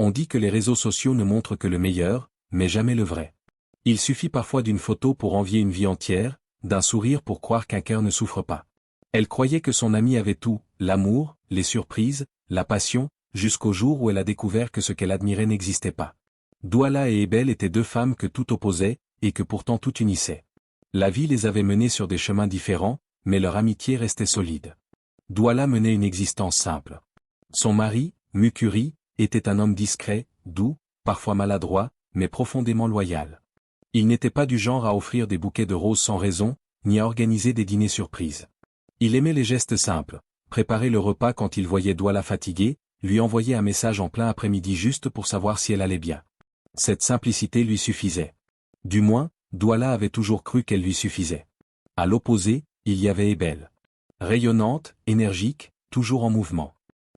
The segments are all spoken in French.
On dit que les réseaux sociaux ne montrent que le meilleur, mais jamais le vrai. Il suffit parfois d'une photo pour envier une vie entière, d'un sourire pour croire qu'un cœur ne souffre pas. Elle croyait que son ami avait tout, l'amour, les surprises, la passion, jusqu'au jour où elle a découvert que ce qu'elle admirait n'existait pas. Douala et Ebel étaient deux femmes que tout opposait, et que pourtant tout unissait. La vie les avait menées sur des chemins différents, mais leur amitié restait solide. Douala menait une existence simple. Son mari, Mukuri, était un homme discret, doux, parfois maladroit, mais profondément loyal. Il n'était pas du genre à offrir des bouquets de roses sans raison, ni à organiser des dîners surprises. Il aimait les gestes simples, préparer le repas quand il voyait Douala fatiguée, lui envoyer un message en plein après-midi juste pour savoir si elle allait bien. Cette simplicité lui suffisait. Du moins, Douala avait toujours cru qu'elle lui suffisait. À l'opposé, il y avait Ebel. Rayonnante, énergique, toujours en mouvement.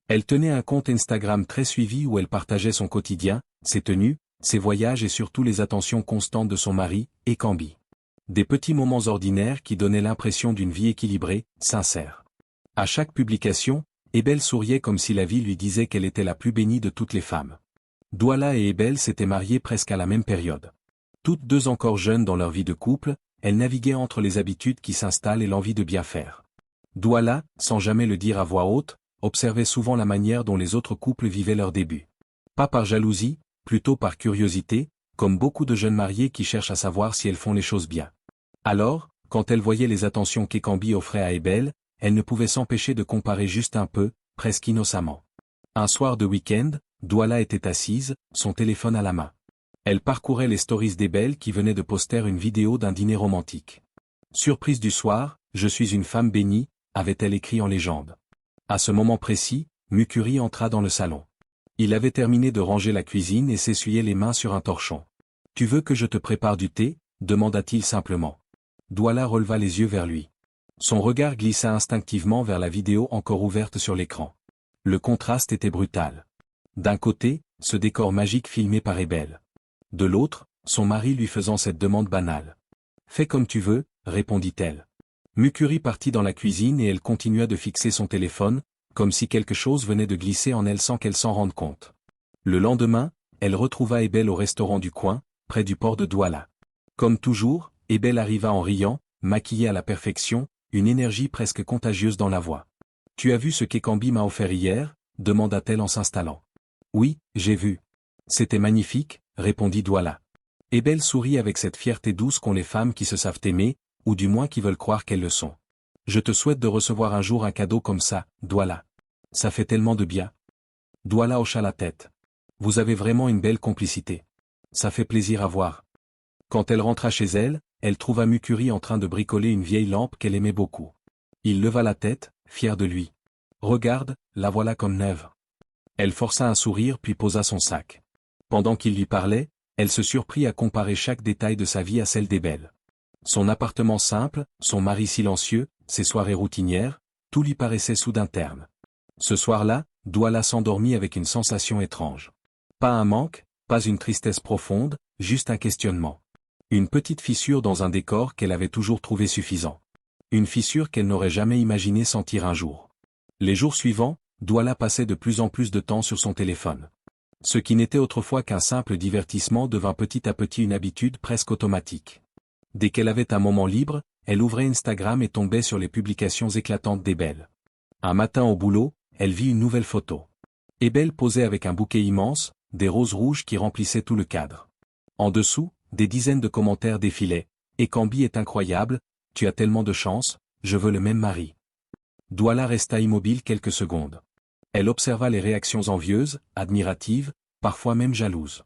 Elle tenait un compte Instagram très suivi où elle partageait son quotidien, ses tenues, ses voyages et surtout les attentions constantes de son mari, Ekambi. Des petits moments ordinaires qui donnaient l'impression d'une vie équilibrée, sincère. À chaque publication, Ebel souriait comme si la vie lui disait qu'elle était la plus bénie de toutes les femmes. Douala et Ebel s'étaient mariées presque à la même période. Toutes deux encore jeunes dans leur vie de couple, elles naviguaient entre les habitudes qui s'installent et l'envie de bien faire. Douala, sans jamais le dire à voix haute, observait souvent la manière dont les autres couples vivaient leurs débuts. Pas par jalousie, plutôt par curiosité, comme beaucoup de jeunes mariés qui cherchent à savoir si elles font les choses bien. Alors, quand elle voyait les attentions qu'Ekambi offrait à Ebel, elle ne pouvait s'empêcher de comparer juste un peu, presque innocemment. Un soir de week-end, Douala était assise, son téléphone à la main. Elle parcourait les stories d'Ebel qui venait de poster une vidéo d'un dîner romantique. Surprise du soir, je suis une femme bénie, avait-elle écrit en légende. À ce moment précis, Mukuri entra dans le salon. Il avait terminé de ranger la cuisine et s'essuyait les mains sur un torchon. « Tu veux que je te prépare du thé ?» demanda-t-il simplement. Douala releva les yeux vers lui. Son regard glissa instinctivement vers la vidéo encore ouverte sur l'écran. Le contraste était brutal. D'un côté, ce décor magique filmé par Ebel. De l'autre, son mari lui faisant cette demande banale. « Fais comme tu veux », répondit-elle. Mukuri partit dans la cuisine et elle continua de fixer son téléphone, comme si quelque chose venait de glisser en elle sans qu'elle s'en rende compte. Le lendemain, elle retrouva Ebel au restaurant du coin, près du port de Douala. Comme toujours, Ebel arriva en riant, maquillée à la perfection, une énergie presque contagieuse dans la voix. « Tu as vu ce qu'Ekambi m'a offert hier ?» demanda-t-elle en s'installant. « Oui, j'ai vu. C'était magnifique », répondit Douala. Ebel sourit avec cette fierté douce qu'ont les femmes qui se savent aimer, ou du moins qui veulent croire qu'elles le sont. « Je te souhaite de recevoir un jour un cadeau comme ça, Douala. Ça fait tellement de bien. » Douala hocha la tête. « Vous avez vraiment une belle complicité. Ça fait plaisir à voir. » Quand elle rentra chez elle, elle trouva Mukuri en train de bricoler une vieille lampe qu'elle aimait beaucoup. Il leva la tête, fier de lui. « Regarde, la voilà comme neuve. » Elle força un sourire puis posa son sac. Pendant qu'il lui parlait, elle se surprit à comparer chaque détail de sa vie à celle d'Ebel. Son appartement simple, son mari silencieux, ses soirées routinières, tout lui paraissait soudain terne. Ce soir-là, Douala s'endormit avec une sensation étrange. Pas un manque, pas une tristesse profonde, juste un questionnement. Une petite fissure dans un décor qu'elle avait toujours trouvé suffisant. Une fissure qu'elle n'aurait jamais imaginé sentir un jour. Les jours suivants, Douala passait de plus en plus de temps sur son téléphone. Ce qui n'était autrefois qu'un simple divertissement devint petit à petit une habitude presque automatique. Dès qu'elle avait un moment libre, elle ouvrait Instagram et tombait sur les publications éclatantes d'Ebel. Un matin au boulot, elle vit une nouvelle photo. Ebel posait avec un bouquet immense, des roses rouges qui remplissaient tout le cadre. En dessous, des dizaines de commentaires défilaient. « Ekambi est incroyable, tu as tellement de chance, je veux le même mari. » Douala resta immobile quelques secondes. Elle observa les réactions envieuses, admiratives, parfois même jalouses.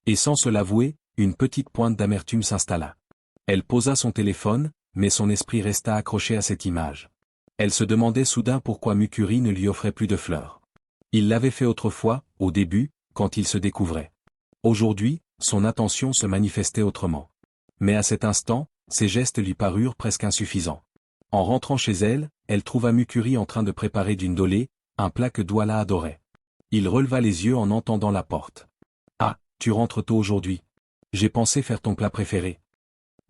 Et sans se l'avouer, une petite pointe d'amertume s'installa. Elle posa son téléphone, mais son esprit resta accroché à cette image. Elle se demandait soudain pourquoi Mukuri ne lui offrait plus de fleurs. Il l'avait fait autrefois, au début, quand il se découvrait. Aujourd'hui, son attention se manifestait autrement. Mais à cet instant, ses gestes lui parurent presque insuffisants. En rentrant chez elle, elle trouva Mukuri en train de préparer d'une dolée, un plat que Douala adorait. Il releva les yeux en entendant la porte. « Ah, tu rentres tôt aujourd'hui. J'ai pensé faire ton plat préféré. »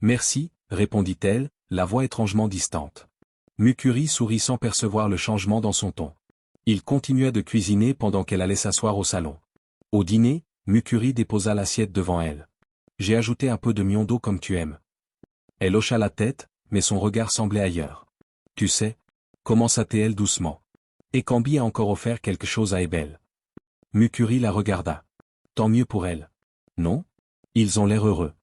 « Merci, » répondit-elle, la voix étrangement distante. Mukuri sourit sans percevoir le changement dans son ton. Il continua de cuisiner pendant qu'elle allait s'asseoir au salon. Au dîner, Mucuri déposa l'assiette devant elle. J'ai ajouté un peu de miondo comme tu aimes. Elle hocha la tête, mais son regard semblait ailleurs. Tu sais, commença-t-elle doucement. Et Cambi a encore offert quelque chose à Ebel. Mucuri la regarda. Tant mieux pour elle. Non? Ils ont l'air heureux.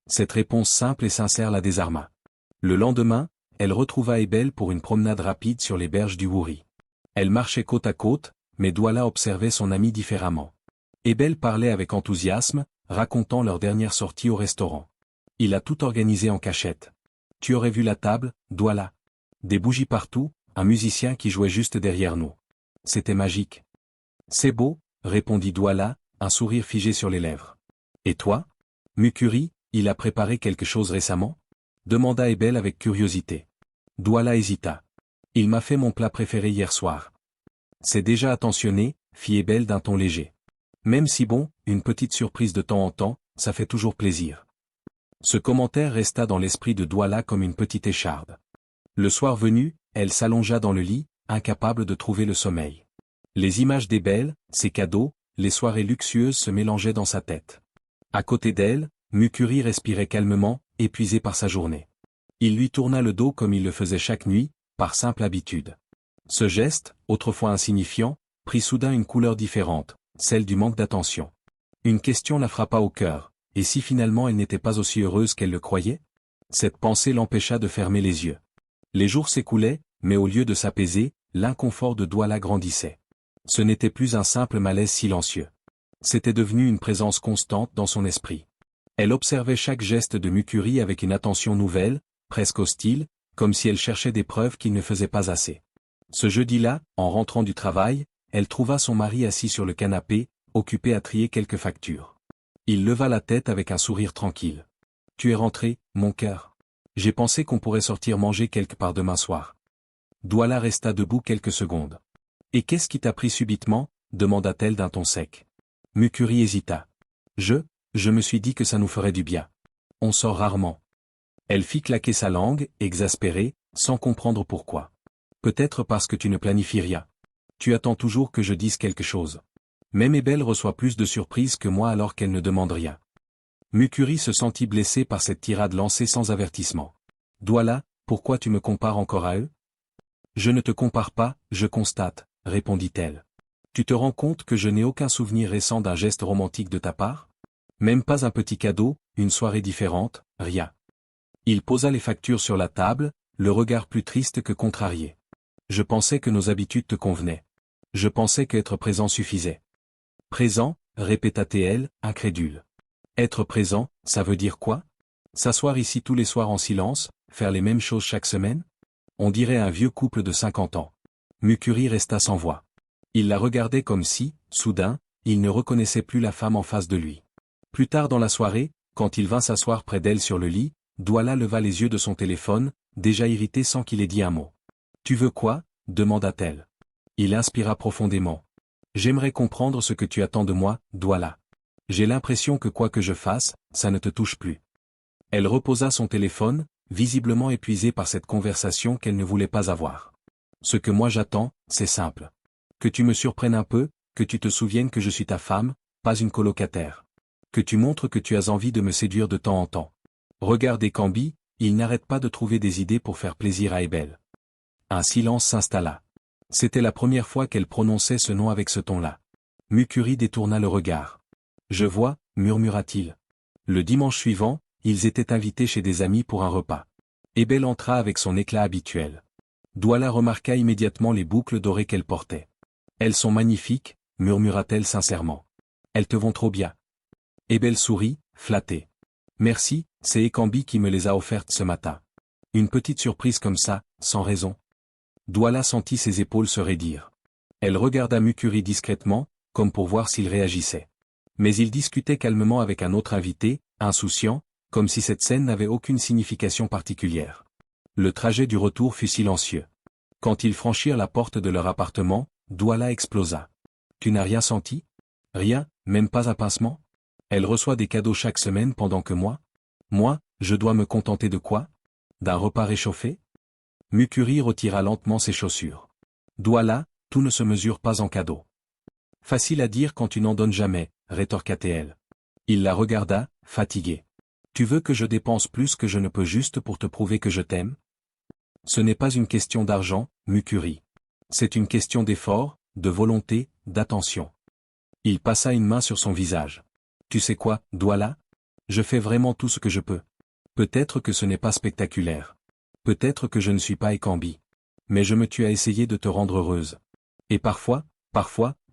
Cette réponse simple et sincère la désarma. Le lendemain, elle retrouva Ebel pour une promenade rapide sur les berges du Wouri. Elle marchait côte à côte, mais Douala observait son ami différemment. Ebel parlait avec enthousiasme, racontant leur dernière sortie au restaurant. Il a tout organisé en cachette. Tu aurais vu la table, Douala. Des bougies partout, un musicien qui jouait juste derrière nous. C'était magique. C'est beau, répondit Douala, un sourire figé sur les lèvres. Et toi? Mucuri, il a préparé quelque chose récemment? Demanda Ebel avec curiosité. Douala hésita. Il m'a fait mon plat préféré hier soir. C'est déjà attentionné, fit Ebel d'un ton léger. Même si bon, une petite surprise de temps en temps, ça fait toujours plaisir. Ce commentaire resta dans l'esprit de Douala comme une petite écharde. Le soir venu, elle s'allongea dans le lit, incapable de trouver le sommeil. Les images d'Ebel, ses cadeaux, les soirées luxueuses se mélangeaient dans sa tête. À côté d'elle, Mucuri respirait calmement, épuisé par sa journée. Il lui tourna le dos comme il le faisait chaque nuit, par simple habitude. Ce geste, autrefois insignifiant, prit soudain une couleur différente, celle du manque d'attention. Une question la frappa au cœur, et si finalement elle n'était pas aussi heureuse qu'elle le croyait? Cette pensée l'empêcha de fermer les yeux. Les jours s'écoulaient, mais au lieu de s'apaiser, l'inconfort de Douala grandissait. Ce n'était plus un simple malaise silencieux. C'était devenu une présence constante dans son esprit. Elle observait chaque geste de Mucuri avec une attention nouvelle, presque hostile, comme si elle cherchait des preuves qu'il ne faisait pas assez. Ce jeudi-là, en rentrant du travail, elle trouva son mari assis sur le canapé, occupé à trier quelques factures. Il leva la tête avec un sourire tranquille. « Tu es rentré, mon cœur. J'ai pensé qu'on pourrait sortir manger quelque part demain soir. » Douala resta debout quelques secondes. « Et qu'est-ce qui t'a pris subitement » demanda-t-elle d'un ton sec. Mucuri hésita. « Je me suis dit que ça nous ferait du bien. On sort rarement. » Elle fit claquer sa langue, exaspérée, sans comprendre pourquoi. « Peut-être parce que tu ne planifies rien. Tu attends toujours que je dise quelque chose. Même Ebel reçoit plus de surprises que moi alors qu'elle ne demande rien. » Mucuri se sentit blessé par cette tirade lancée sans avertissement. « Douala, pourquoi tu me compares encore à eux ?»« Je ne te compare pas, je constate, » répondit-elle. « Tu te rends compte que je n'ai aucun souvenir récent d'un geste romantique de ta part? Même pas un petit cadeau, une soirée différente, rien. » Il posa les factures sur la table, le regard plus triste que contrarié. « Je pensais que nos habitudes te convenaient. Je pensais qu'être présent suffisait. »« Présent » répéta-t-elle, incrédule. « Être présent, ça veut dire quoi? S'asseoir ici tous les soirs en silence, faire les mêmes choses chaque semaine? On dirait un vieux couple de 50 ans. » Mucuri resta sans voix. Il la regardait comme si, soudain, il ne reconnaissait plus la femme en face de lui. Plus tard dans la soirée, quand il vint s'asseoir près d'elle sur le lit, Douala leva les yeux de son téléphone, déjà irrité sans qu'il ait dit un mot. « Tu veux quoi » demanda-t-elle. Il inspira profondément. « J'aimerais comprendre ce que tu attends de moi, Douala. J'ai l'impression que quoi que je fasse, ça ne te touche plus. » Elle reposa son téléphone, visiblement épuisée par cette conversation qu'elle ne voulait pas avoir. « Ce que moi j'attends, c'est simple. Que tu me surprennes un peu, que tu te souviennes que je suis ta femme, pas une colocataire. Que tu montres que tu as envie de me séduire de temps en temps. Regardez Cambi, il n'arrête pas de trouver des idées pour faire plaisir à Ebel. » Un silence s'installa. C'était la première fois qu'elle prononçait ce nom avec ce ton-là. Mucuri détourna le regard. « Je vois » murmura-t-il. Le dimanche suivant, ils étaient invités chez des amis pour un repas. Ebel entra avec son éclat habituel. Douala remarqua immédiatement les boucles dorées qu'elle portait. « Elles sont magnifiques » murmura-t-elle sincèrement. « Elles te vont trop bien. » Ebel sourit, flatté. « Merci, c'est Ekambi qui me les a offertes ce matin. Une petite surprise comme ça, sans raison. » Douala sentit ses épaules se raidir. Elle regarda Mucuri discrètement, comme pour voir s'il réagissait. Mais il discutait calmement avec un autre invité, insouciant, comme si cette scène n'avait aucune signification particulière. Le trajet du retour fut silencieux. Quand ils franchirent la porte de leur appartement, Douala explosa. « Tu n'as rien senti? Rien, même pas un pincement? Elle reçoit des cadeaux chaque semaine pendant que moi, je dois me contenter de quoi? D'un repas réchauffé ?» Mucuri retira lentement ses chaussures. « Douala, tout ne se mesure pas en cadeaux. Facile à dire quand tu n'en donnes jamais, rétorqua-t-elle. Il la regarda, fatigué. Tu veux que je dépense plus que je ne peux juste pour te prouver que je t'aime? Ce n'est pas une question d'argent, Mucuri. C'est une question d'effort, de volonté, d'attention. Il passa une main sur son visage. Tu sais quoi, Douala? Je fais vraiment tout ce que je peux. Peut-être que ce n'est pas spectaculaire. Peut-être que je ne suis pas Ekambi. Mais je me tue à essayer de te rendre heureuse. Et parfois,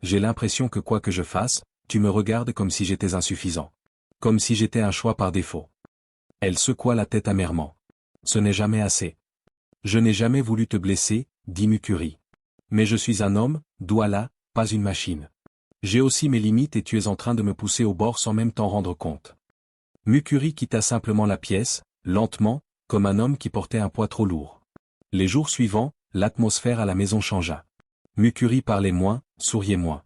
j'ai l'impression que quoi que je fasse, tu me regardes comme si j'étais insuffisant. Comme si j'étais un choix par défaut. Elle secoua la tête amèrement. Ce n'est jamais assez. Je n'ai jamais voulu te blesser, dit Mucuri. Mais je suis un homme, Douala, pas une machine. J'ai aussi mes limites et tu es en train de me pousser au bord sans même t'en rendre compte. Mucuri quitta simplement la pièce, lentement, comme un homme qui portait un poids trop lourd. Les jours suivants, l'atmosphère à la maison changea. Mucuri parlait moins, souriait moins.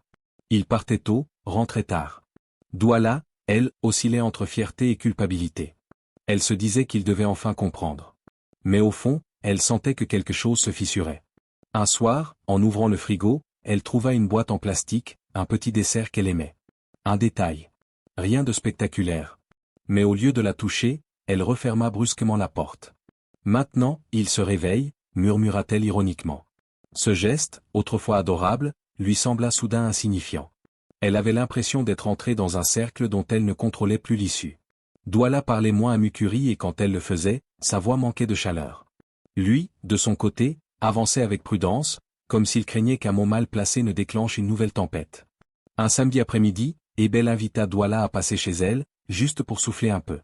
Il partait tôt, rentrait tard. Douala, elle, oscillait entre fierté et culpabilité. Elle se disait qu'il devait enfin comprendre. Mais au fond, elle sentait que quelque chose se fissurait. Un soir, en ouvrant le frigo, elle trouva une boîte en plastique, un petit dessert qu'elle aimait. Un détail. Rien de spectaculaire. Mais au lieu de la toucher, elle referma brusquement la porte. Maintenant, il se réveille, murmura-t-elle ironiquement. Ce geste, autrefois adorable, lui sembla soudain insignifiant. Elle avait l'impression d'être entrée dans un cercle dont elle ne contrôlait plus l'issue. Douala parlait moins à Mucuri et quand elle le faisait, sa voix manquait de chaleur. Lui, de son côté, avançait avec prudence, comme s'il craignait qu'un mot mal placé ne déclenche une nouvelle tempête. Un samedi après-midi, Ebel invita Douala à passer chez elle, juste pour souffler un peu.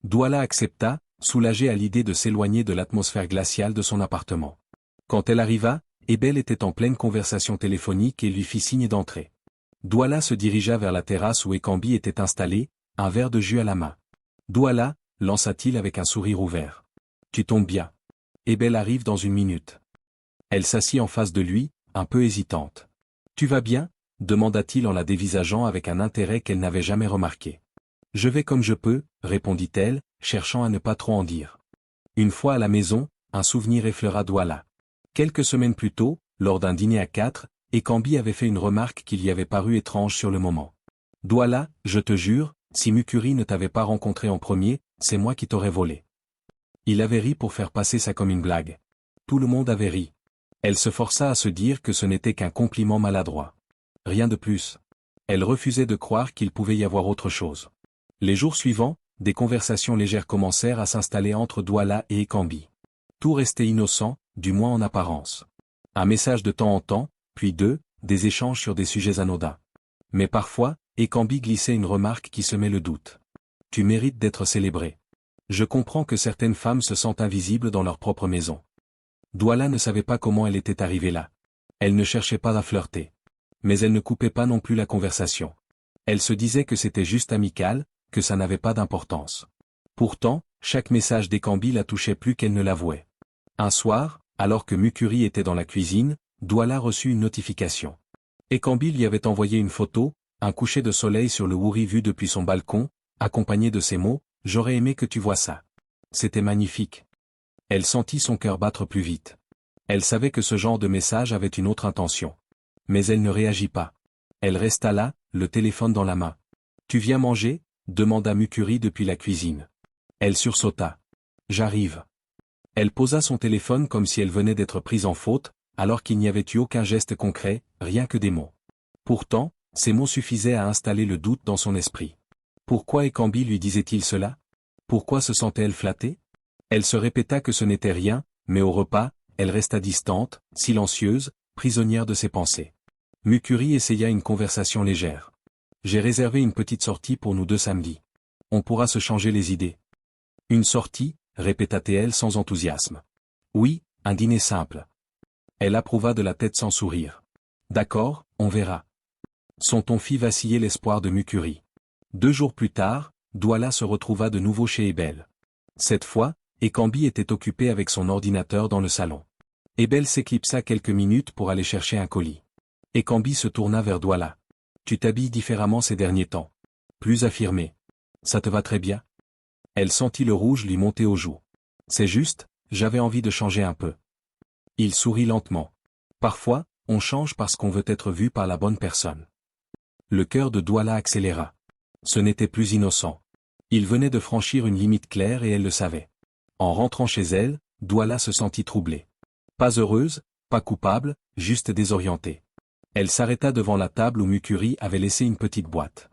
Douala accepta, soulagée à l'idée de s'éloigner de l'atmosphère glaciale de son appartement. Quand elle arriva, Ebel était en pleine conversation téléphonique et lui fit signe d'entrer. Douala se dirigea vers la terrasse où Ekambi était installé, un verre de jus à la main. Douala, lança-t-il avec un sourire ouvert. Tu tombes bien. Ebel arrive dans une minute. Elle s'assit en face de lui, un peu hésitante. Tu vas bien? Demanda-t-il en la dévisageant avec un intérêt qu'elle n'avait jamais remarqué. Je vais comme je peux, répondit-elle, cherchant à ne pas trop en dire. Une fois à la maison, un souvenir effleura Douala. Quelques semaines plus tôt, lors d'un dîner à 4, Ekambi avait fait une remarque qui lui avait paru étrange sur le moment. Douala, je te jure, si Mucuri ne t'avait pas rencontré en premier, c'est moi qui t'aurais volé. Il avait ri pour faire passer ça comme une blague. Tout le monde avait ri. Elle se força à se dire que ce n'était qu'un compliment maladroit. Rien de plus. Elle refusait de croire qu'il pouvait y avoir autre chose. Les jours suivants, des conversations légères commencèrent à s'installer entre Douala et Ekambi. Tout restait innocent, du moins en apparence. Un message de temps en temps, puis des échanges sur des sujets anodins. Mais parfois, Ekambi glissait une remarque qui semait le doute. Tu mérites d'être célébré. Je comprends que certaines femmes se sentent invisibles dans leur propre maison. Douala ne savait pas comment elle était arrivée là. Elle ne cherchait pas à flirter. Mais elle ne coupait pas non plus la conversation. Elle se disait que c'était juste amical, que ça n'avait pas d'importance. Pourtant, chaque message d'Ekambi la touchait plus qu'elle ne l'avouait. Un soir, alors que Mucuri était dans la cuisine, Douala reçut une notification. Ekambi lui avait envoyé une photo, un coucher de soleil sur le Wouri vu depuis son balcon, accompagné de ces mots, « J'aurais aimé que tu vois ça. » C'était magnifique. Elle sentit son cœur battre plus vite. Elle savait que ce genre de message avait une autre intention. Mais elle ne réagit pas. Elle resta là, le téléphone dans la main. « Tu viens manger ?» demanda Mucuri depuis la cuisine. Elle sursauta. « J'arrive. » Elle posa son téléphone comme si elle venait d'être prise en faute, alors qu'il n'y avait eu aucun geste concret, rien que des mots. Pourtant, ces mots suffisaient à installer le doute dans son esprit. Pourquoi Ekambi lui disait-il cela? Pourquoi se sentait-elle flattée? Elle se répéta que ce n'était rien, mais au repas, elle resta distante, silencieuse, prisonnière de ses pensées. Mucuri essaya une conversation légère. « J'ai réservé une petite sortie pour nous deux samedi. On pourra se changer les idées. » Une sortie, répéta-t-elle sans enthousiasme. Oui, un dîner simple. Elle approuva de la tête sans sourire. D'accord, on verra. Son ton fit vaciller l'espoir de Mucuri. 2 jours plus tard, Douala se retrouva de nouveau chez Ebel. Cette fois, Ekambi était occupé avec son ordinateur dans le salon. Ebel s'éclipsa quelques minutes pour aller chercher un colis. Ekambi se tourna vers Douala. « Tu t'habilles différemment ces derniers temps. Plus affirmé. Ça te va très bien ?» Elle sentit le rouge lui monter aux joues. « C'est juste, j'avais envie de changer un peu. » Il sourit lentement. « Parfois, on change parce qu'on veut être vu par la bonne personne. Le cœur de Douala accéléra. Ce n'était plus innocent. Il venait de franchir une limite claire et elle le savait. En rentrant chez elle, Douala se sentit troublée. Pas heureuse, pas coupable, juste désorientée. Elle s'arrêta devant la table où Mukuri avait laissé une petite boîte.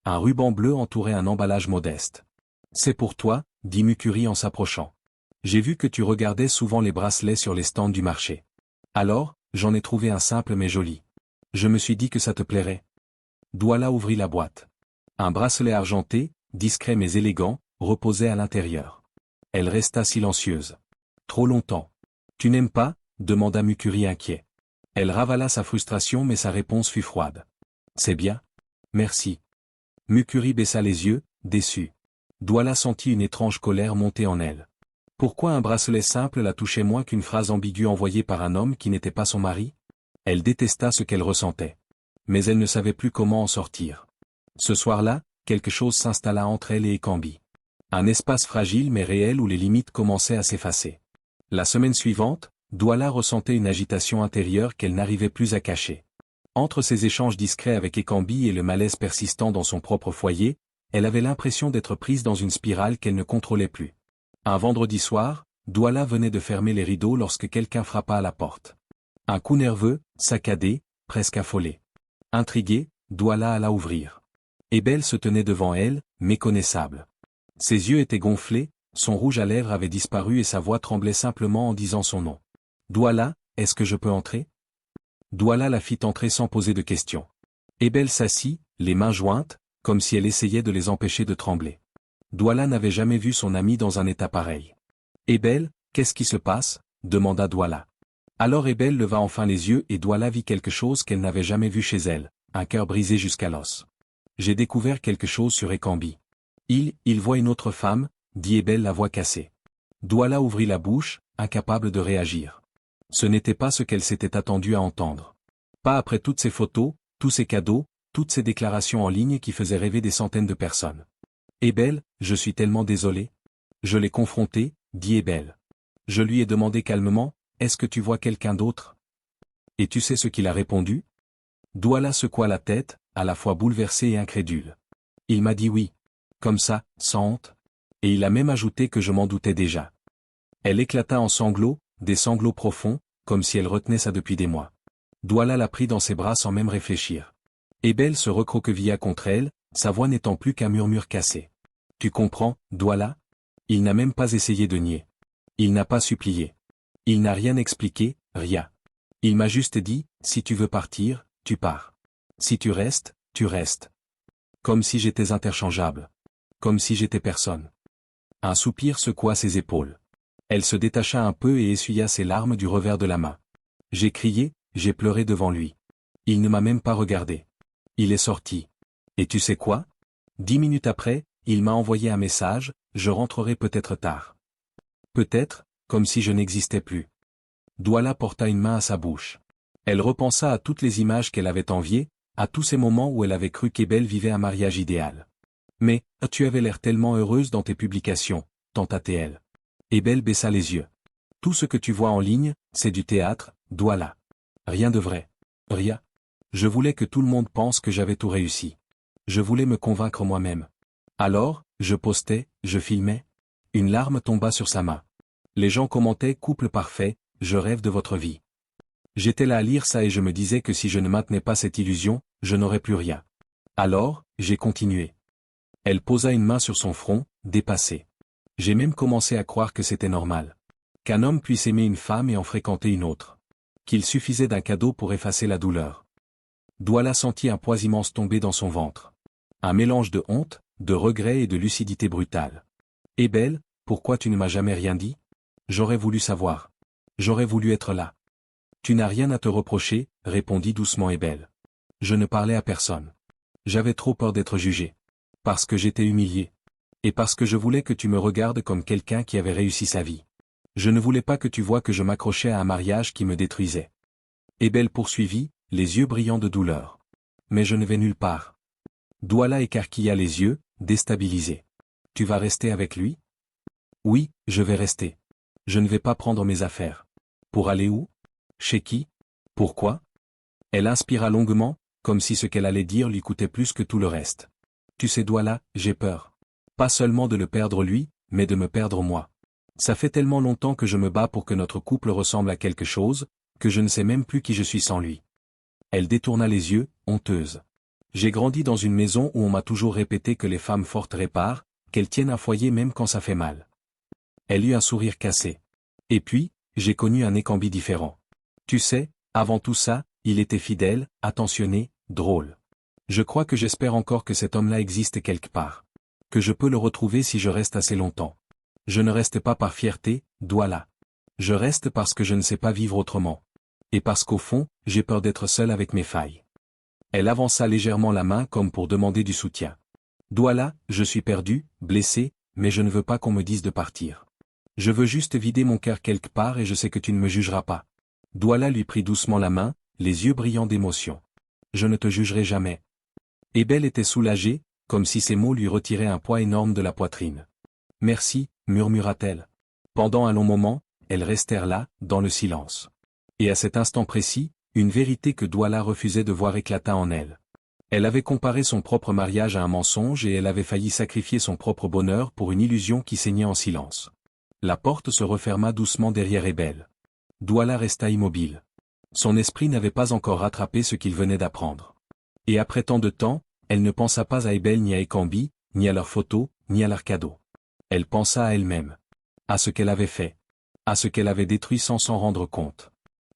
Un ruban bleu entourait un emballage modeste. « C'est pour toi », dit Mukuri en s'approchant. « J'ai vu que tu regardais souvent les bracelets sur les stands du marché. Alors, j'en ai trouvé un simple mais joli. Je me suis dit que ça te plairait. » Douala ouvrit la boîte. Un bracelet argenté, discret mais élégant, reposait à l'intérieur. Elle resta silencieuse. Trop longtemps. « Tu n'aimes pas ?» demanda Mukuri inquiet. Elle ravala sa frustration mais sa réponse fut froide. « C'est bien. Merci. » Mukuri baissa les yeux, déçu. Douala sentit une étrange colère monter en elle. Pourquoi un bracelet simple la touchait moins qu'une phrase ambiguë envoyée par un homme qui n'était pas son mari? Elle détesta ce qu'elle ressentait. Mais elle ne savait plus comment en sortir. Ce soir-là, quelque chose s'installa entre elle et Ekambi. Un espace fragile mais réel où les limites commençaient à s'effacer. La semaine suivante, Douala ressentait une agitation intérieure qu'elle n'arrivait plus à cacher. Entre ses échanges discrets avec Ekambi et le malaise persistant dans son propre foyer, elle avait l'impression d'être prise dans une spirale qu'elle ne contrôlait plus. Un vendredi soir, Douala venait de fermer les rideaux lorsque quelqu'un frappa à la porte. Un coup nerveux, saccadé, presque affolé. Intriguée, Douala alla ouvrir. Ebel se tenait devant elle, méconnaissable. Ses yeux étaient gonflés, son rouge à lèvres avait disparu et sa voix tremblait simplement en disant son nom. « Douala, est-ce que je peux entrer ?» Douala la fit entrer sans poser de questions. Ebel s'assit, les mains jointes, comme si elle essayait de les empêcher de trembler. Douala n'avait jamais vu son amie dans un état pareil. « Ebel, qu'est-ce qui se passe ?» demanda Douala. Alors Ebel leva enfin les yeux et Douala vit quelque chose qu'elle n'avait jamais vu chez elle, un cœur brisé jusqu'à l'os. « J'ai découvert quelque chose sur Ekambi. »« Il voit une autre femme » dit Ebel la voix cassée. Douala ouvrit la bouche, incapable de réagir. Ce n'était pas ce qu'elle s'était attendue à entendre. Pas après toutes ces photos, tous ces cadeaux, toutes ces déclarations en ligne qui faisaient rêver des centaines de personnes. « Ebel, je suis tellement désolé. Je l'ai confronté, » dit Ebel. Je lui ai demandé calmement, « Est-ce que tu vois quelqu'un d'autre ?» Et tu sais ce qu'il a répondu? Douala secoua la tête, à la fois bouleversée et incrédule. Il m'a dit oui. Comme ça, sans honte. Et il a même ajouté que je m'en doutais déjà. Elle éclata en sanglots, des sanglots profonds, comme si elle retenait ça depuis des mois. Douala la prit dans ses bras sans même réfléchir. Ebel se recroquevilla contre elle, sa voix n'étant plus qu'un murmure cassé. « Tu comprends, Douala ?» Il n'a même pas essayé de nier. Il n'a pas supplié. Il n'a rien expliqué, rien. Il m'a juste dit, si tu veux partir, tu pars. Si tu restes, tu restes. Comme si j'étais interchangeable. Comme si j'étais personne. Un soupir secoua ses épaules. Elle se détacha un peu et essuya ses larmes du revers de la main. J'ai crié, j'ai pleuré devant lui. Il ne m'a même pas regardé. Il est sorti. Et tu sais quoi? 10 minutes après, il m'a envoyé un message, je rentrerai peut-être tard. Peut-être, comme si je n'existais plus. Douala porta une main à sa bouche. Elle repensa à toutes les images qu'elle avait enviées, à tous ces moments où elle avait cru qu'Ebel vivait un mariage idéal. Mais, tu avais l'air tellement heureuse dans tes publications, tenta-t-elle. Ebel baissa les yeux. Tout ce que tu vois en ligne, c'est du théâtre, Douala. Rien de vrai. Rien. Je voulais que tout le monde pense que j'avais tout réussi. Je voulais me convaincre moi-même. Alors, je postais, je filmais. Une larme tomba sur sa main. Les gens commentaient « couple parfait, je rêve de votre vie ». J'étais là à lire ça et je me disais que si je ne maintenais pas cette illusion, je n'aurais plus rien. Alors, j'ai continué. Elle posa une main sur son front, dépassée. J'ai même commencé à croire que c'était normal. Qu'un homme puisse aimer une femme et en fréquenter une autre. Qu'il suffisait d'un cadeau pour effacer la douleur. Douala sentit un poids immense tomber dans son ventre. Un mélange de honte, de regret et de lucidité brutale. « Ebel, pourquoi tu ne m'as jamais rien dit? J'aurais voulu savoir. J'aurais voulu être là. » « Tu n'as rien à te reprocher, répondit doucement Ebel. Je ne parlais à personne. J'avais trop peur d'être jugé. Parce que j'étais humilié. Et parce que je voulais que tu me regardes comme quelqu'un qui avait réussi sa vie. Je ne voulais pas que tu vois que je m'accrochais à un mariage qui me détruisait. Ebel poursuivit, les yeux brillants de douleur. Mais je ne vais nulle part. Douala écarquilla les yeux, déstabilisé. Tu vas rester avec lui? Oui, je vais rester. Je ne vais pas prendre mes affaires. Pour aller où? Chez qui? Pourquoi? Elle inspira longuement, comme si ce qu'elle allait dire lui coûtait plus que tout le reste. Tu sais Douala, j'ai peur. Pas seulement de le perdre lui, mais de me perdre moi. Ça fait tellement longtemps que je me bats pour que notre couple ressemble à quelque chose, que je ne sais même plus qui je suis sans lui. Elle détourna les yeux, honteuse. J'ai grandi dans une maison où on m'a toujours répété que les femmes fortes réparent, qu'elles tiennent un foyer même quand ça fait mal. Elle eut un sourire cassé. Et puis, j'ai connu un Ekambi différent. Tu sais, avant tout ça, il était fidèle, attentionné, drôle. Je crois que j'espère encore que cet homme-là existe quelque part. Que je peux le retrouver si je reste assez longtemps. Je ne reste pas par fierté, Douala. Je reste parce que je ne sais pas vivre autrement. Et parce qu'au fond, j'ai peur d'être seule avec mes failles. Elle avança légèrement la main comme pour demander du soutien. Douala, je suis perdu, blessé, mais je ne veux pas qu'on me dise de partir. Je veux juste vider mon cœur quelque part et je sais que tu ne me jugeras pas. Douala lui prit doucement la main, les yeux brillants d'émotion. Je ne te jugerai jamais. Ebel était soulagée, comme si ces mots lui retiraient un poids énorme de la poitrine. Merci, murmura-t-elle. Pendant un long moment, elles restèrent là, dans le silence. Et à cet instant précis, une vérité que Douala refusait de voir éclata en elle. Elle avait comparé son propre mariage à un mensonge et elle avait failli sacrifier son propre bonheur pour une illusion qui saignait en silence. La porte se referma doucement derrière Ebel. Douala resta immobile. Son esprit n'avait pas encore rattrapé ce qu'il venait d'apprendre. Et après tant de temps, elle ne pensa pas à Ebel ni à Ekambi, ni à leurs photos, ni à leurs cadeaux. Elle pensa à elle-même. À ce qu'elle avait fait. À ce qu'elle avait détruit sans s'en rendre compte.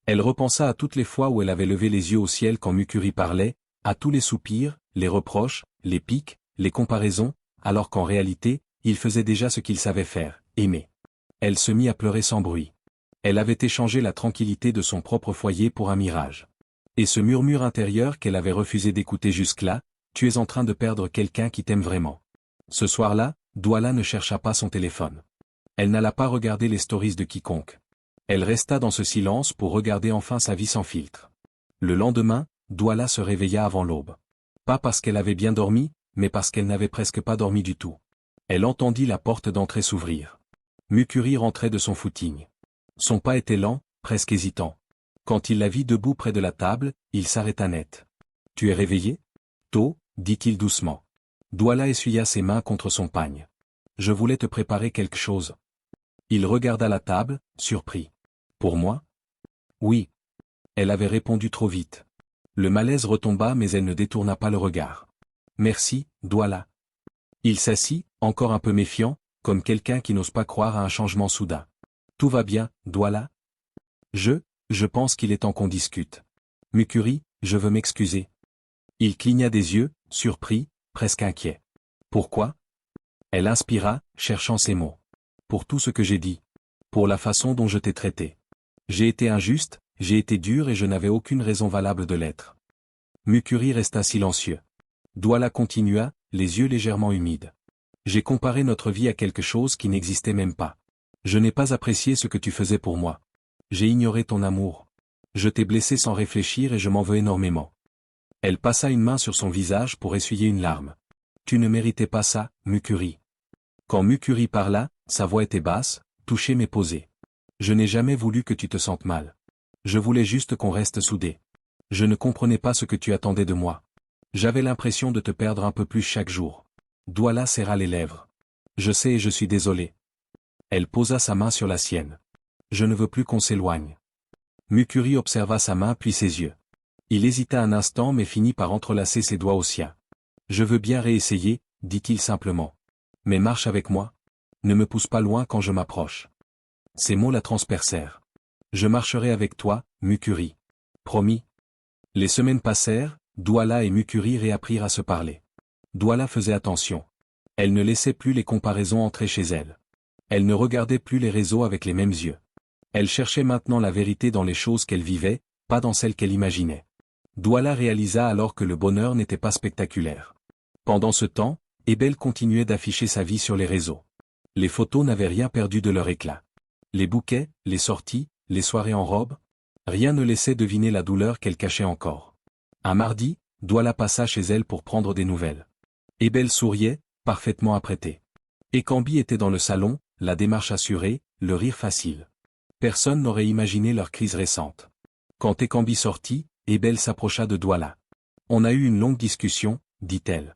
Elle repensa à toutes les fois où elle avait levé les yeux au ciel quand Mukuri parlait, à tous les soupirs, les reproches, les piques, les comparaisons, alors qu'en réalité, il faisait déjà ce qu'il savait faire, aimer. Elle se mit à pleurer sans bruit. Elle avait échangé la tranquillité de son propre foyer pour un mirage. Et ce murmure intérieur qu'elle avait refusé d'écouter jusque-là, tu es en train de perdre quelqu'un qui t'aime vraiment. Ce soir-là, Douala ne chercha pas son téléphone. Elle n'alla pas regarder les stories de quiconque. Elle resta dans ce silence pour regarder enfin sa vie sans filtre. Le lendemain, Douala se réveilla avant l'aube. Pas parce qu'elle avait bien dormi, mais parce qu'elle n'avait presque pas dormi du tout. Elle entendit la porte d'entrée s'ouvrir. Mukuri rentrait de son footing. Son pas était lent, presque hésitant. Quand il la vit debout près de la table, il s'arrêta net. « Tu es réveillé ?»« Tôt, » dit-il doucement. Douala essuya ses mains contre son pagne. « Je voulais te préparer quelque chose. » Il regarda la table, surpris. « Pour moi ?»« Oui. » Elle avait répondu trop vite. Le malaise retomba mais elle ne détourna pas le regard. « Merci, Douala. » Il s'assit, encore un peu méfiant, comme quelqu'un qui n'ose pas croire à un changement soudain. « Tout va bien, Douala ?»« Je pense qu'il est temps qu'on discute. »« Mukuri, je veux m'excuser. » Il cligna des yeux, surpris, presque inquiet. « Pourquoi ?» Elle inspira, cherchant ses mots. « Pour tout ce que j'ai dit. Pour la façon dont je t'ai traité. J'ai été injuste, j'ai été dur et je n'avais aucune raison valable de l'être. » Mukuri resta silencieux. Douala continua, les yeux légèrement humides. « J'ai comparé notre vie à quelque chose qui n'existait même pas. Je n'ai pas apprécié ce que tu faisais pour moi. J'ai ignoré ton amour. Je t'ai blessé sans réfléchir et je m'en veux énormément. » Elle passa une main sur son visage pour essuyer une larme. « Tu ne méritais pas ça, Mukuri. » Quand Mukuri parla, sa voix était basse, touchée mais posée. « Je n'ai jamais voulu que tu te sentes mal. Je voulais juste qu'on reste soudés. Je ne comprenais pas ce que tu attendais de moi. J'avais l'impression de te perdre un peu plus chaque jour. » Douala serra les lèvres. « Je sais et je suis désolé. » Elle posa sa main sur la sienne. « Je ne veux plus qu'on s'éloigne. » Mukuri observa sa main puis ses yeux. Il hésita un instant mais finit par entrelacer ses doigts aux siens. « Je veux bien réessayer, » dit-il simplement. « Mais marche avec moi. Ne me pousse pas loin quand je m'approche. » Ces mots la transpercèrent. « Je marcherai avec toi, Mukuri. Promis. » Les semaines passèrent, Douala et Mukuri réapprirent à se parler. Douala faisait attention. Elle ne laissait plus les comparaisons entrer chez elle. Elle ne regardait plus les réseaux avec les mêmes yeux. Elle cherchait maintenant la vérité dans les choses qu'elle vivait, pas dans celles qu'elle imaginait. Douala réalisa alors que le bonheur n'était pas spectaculaire. Pendant ce temps, Ebel continuait d'afficher sa vie sur les réseaux. Les photos n'avaient rien perdu de leur éclat. Les bouquets, les sorties, les soirées en robe, rien ne laissait deviner la douleur qu'elle cachait encore. Un mardi, Douala passa chez elle pour prendre des nouvelles. Ebel souriait, parfaitement apprêtée. Ekambi était dans le salon, la démarche assurée, le rire facile. Personne n'aurait imaginé leur crise récente. Quand Ekambi sortit, Ebel s'approcha de Douala. On a eu une longue discussion, dit-elle.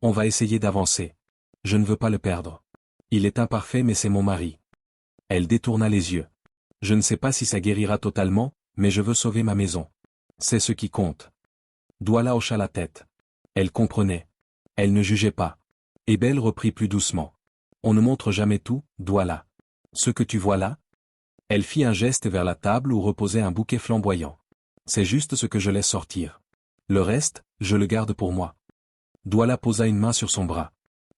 On va essayer d'avancer. Je ne veux pas le perdre. Il est imparfait mais c'est mon mari. Elle détourna les yeux. Je ne sais pas si ça guérira totalement, mais je veux sauver ma maison. C'est ce qui compte. Douala hocha la tête. Elle comprenait. Elle ne jugeait pas. Et Belle reprit plus doucement. On ne montre jamais tout, Douala. Ce que tu vois là? Elle fit un geste vers la table où reposait un bouquet flamboyant. C'est juste ce que je laisse sortir. Le reste, je le garde pour moi. Douala posa une main sur son bras.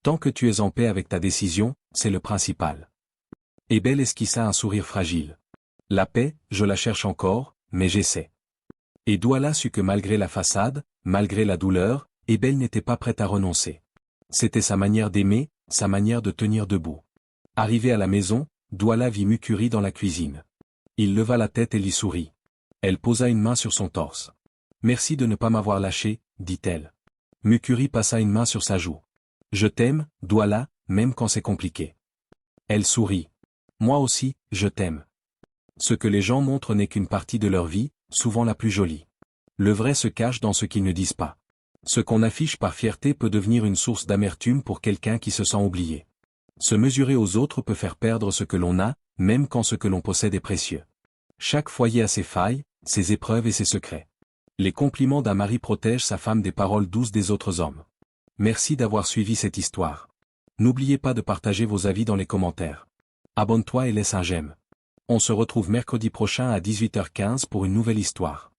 Tant que tu es en paix avec ta décision, c'est le principal. Et Belle esquissa un sourire fragile. La paix, je la cherche encore, mais j'essaie. Et Douala sut que malgré la façade, malgré la douleur, Belle n'était pas prête à renoncer. C'était sa manière d'aimer, sa manière de tenir debout. Arrivée à la maison, Douala vit Mukuri dans la cuisine. Il leva la tête et lui sourit. Elle posa une main sur son torse. Merci de ne pas m'avoir lâché, dit-elle. Mukuri passa une main sur sa joue. Je t'aime, Douala, même quand c'est compliqué. Elle sourit. Moi aussi, je t'aime. Ce que les gens montrent n'est qu'une partie de leur vie, souvent la plus jolie. Le vrai se cache dans ce qu'ils ne disent pas. Ce qu'on affiche par fierté peut devenir une source d'amertume pour quelqu'un qui se sent oublié. Se mesurer aux autres peut faire perdre ce que l'on a, même quand ce que l'on possède est précieux. Chaque foyer a ses failles, ses épreuves et ses secrets. Les compliments d'un mari protègent sa femme des paroles douces des autres hommes. Merci d'avoir suivi cette histoire. N'oubliez pas de partager vos avis dans les commentaires. Abonne-toi et laisse un j'aime. On se retrouve mercredi prochain à 18h15 pour une nouvelle histoire.